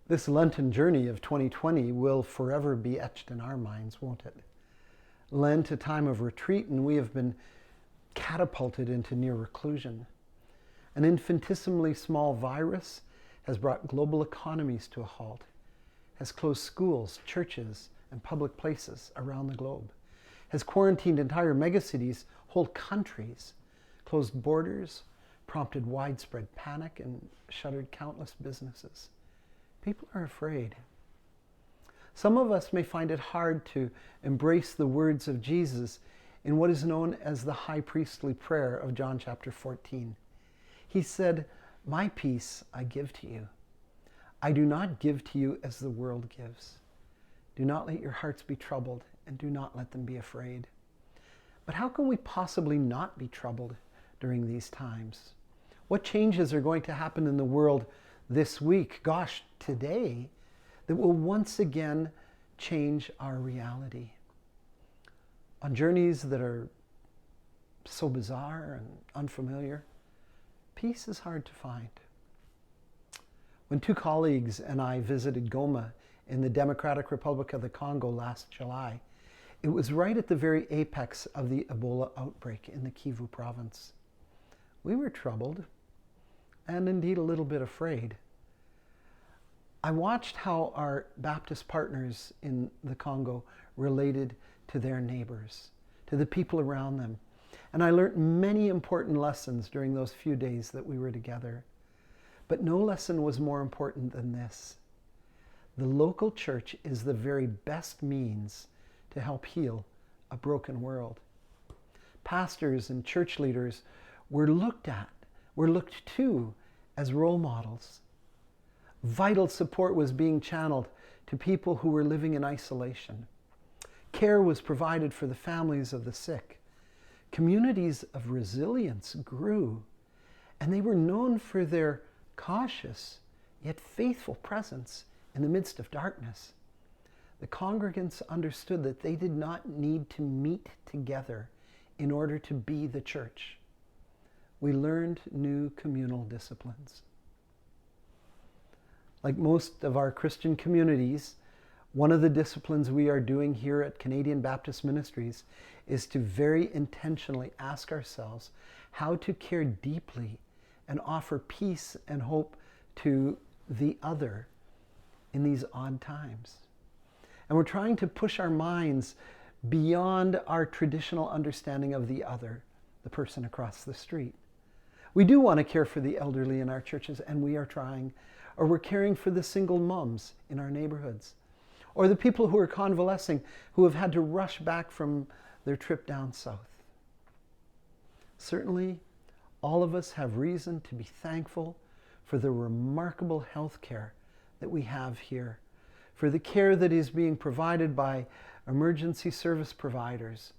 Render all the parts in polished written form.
This Lenten journey of 2020 will forever be etched in our minds, won't it? Lent, a time of retreat, and we have been catapulted into near reclusion. An infinitesimally small virus has brought global economies to a halt, has closed schools, churches, and public places around the globe, has quarantined entire megacities, whole countries, closed borders, prompted widespread panic, and shuttered countless businesses. People are afraid. Some of us may find it hard to embrace the words of Jesus in what is known as the high priestly prayer of John chapter 14. He said, "My peace I give to you. I do not give to you as the world gives. Do not let your hearts be troubled, and do not let them be afraid." But how can we possibly not be troubled during these times? What changes are going to happen in the world this week, gosh, today, that will once again change our reality? On journeys that are so bizarre and unfamiliar, peace is hard to find. When two colleagues and I visited Goma in the Democratic Republic of the Congo last July, it was right at the very apex of the Ebola outbreak in the Kivu province. We were troubled and indeed a little bit afraid. I watched how our Baptist partners in the Congo related to their neighbors, to the people around them. And I learned many important lessons during those few days that we were together. But no lesson was more important than this. The local church is the very best means to help heal a broken world. Pastors and church leaders were looked to as role models. Vital support was being channeled to people who were living in isolation. Care was provided for the families of the sick. Communities of resilience grew, and they were known for their cautious yet faithful presence in the midst of darkness. The congregants understood that they did not need to meet together in order to be the church. We learned new communal disciplines. Like most of our Christian communities, one of the disciplines we are doing here at Canadian Baptist Ministries is to very intentionally ask ourselves how to care deeply and offer peace and hope to the other in these odd times. And we're trying to push our minds beyond our traditional understanding of the other, the person across the street. We do want to care for the elderly in our churches, and we are trying, or we're caring for the single moms in our neighborhoods, or the people who are convalescing, who have had to rush back from their trip down south. Certainly, all of us have reason to be thankful for the remarkable health care that we have here, for the care that is being provided by emergency service providers.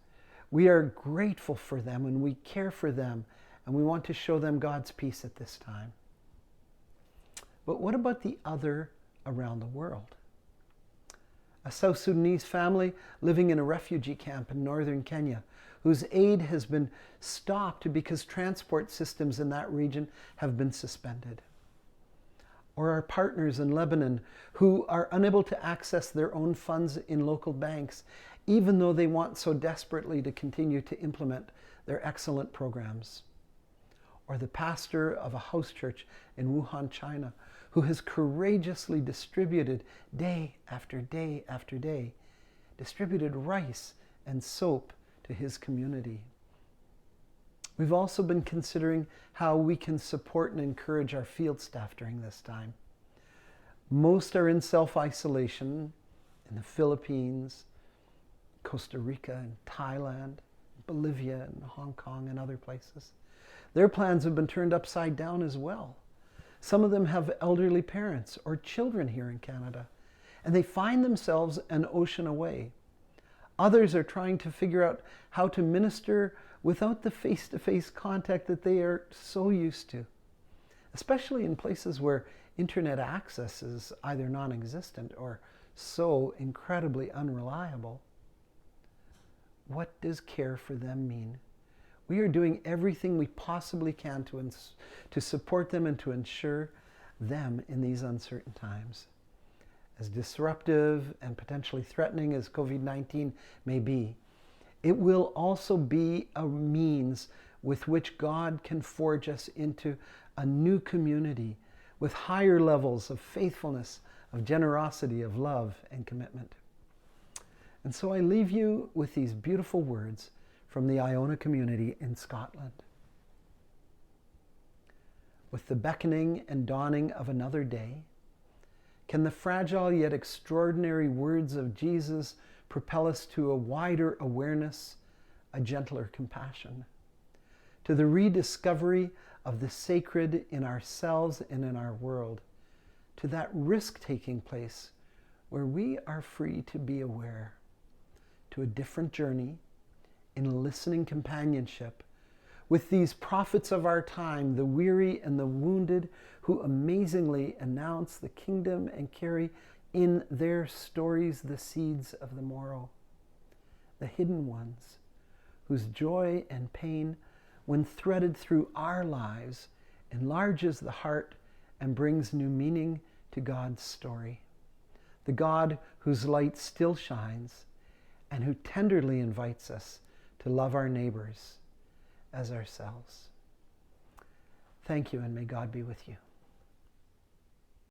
We are grateful for them and we care for them, and we want to show them God's peace at this time. But what about the other around the world? A South Sudanese family living in a refugee camp in northern Kenya, whose aid has been stopped because transport systems in that region have been suspended. Or our partners in Lebanon who are unable to access their own funds in local banks, even though they want so desperately to continue to implement their excellent programs. Or the pastor of a house church in Wuhan, China, who has courageously distributed day after day after day, distributed rice and soap to his community. We've also been considering how we can support and encourage our field staff during this time. Most are in self-isolation in the Philippines, Costa Rica, and Thailand, Bolivia, and Hong Kong, and other places. Their plans have been turned upside down as well. Some of them have elderly parents or children here in Canada, and they find themselves an ocean away. Others are trying to figure out how to minister without the face-to-face contact that they are so used to, especially in places where internet access is either non-existent or so incredibly unreliable. What does care for them mean? We are doing everything we possibly can to support them and to ensure them in these uncertain times. as disruptive and potentially threatening as COVID-19 may be, it will also be a means with which God can forge us into a new community with higher levels of faithfulness, of generosity, of love, and commitment. And so I leave you with these beautiful words from the Iona community in Scotland. With the beckoning and dawning of another day, can the fragile yet extraordinary words of Jesus propel us to a wider awareness, a gentler compassion, to the rediscovery of the sacred in ourselves and in our world, to that risk-taking place where we are free to be aware, to a different journey in listening companionship with these prophets of our time, the weary and the wounded, who amazingly announce the kingdom and carry in their stories the seeds of the morrow, the hidden ones, whose joy and pain, when threaded through our lives, enlarges the heart and brings new meaning to God's story. The God whose light still shines and who tenderly invites us to love our neighbors as ourselves. Thank you, and may God be with you.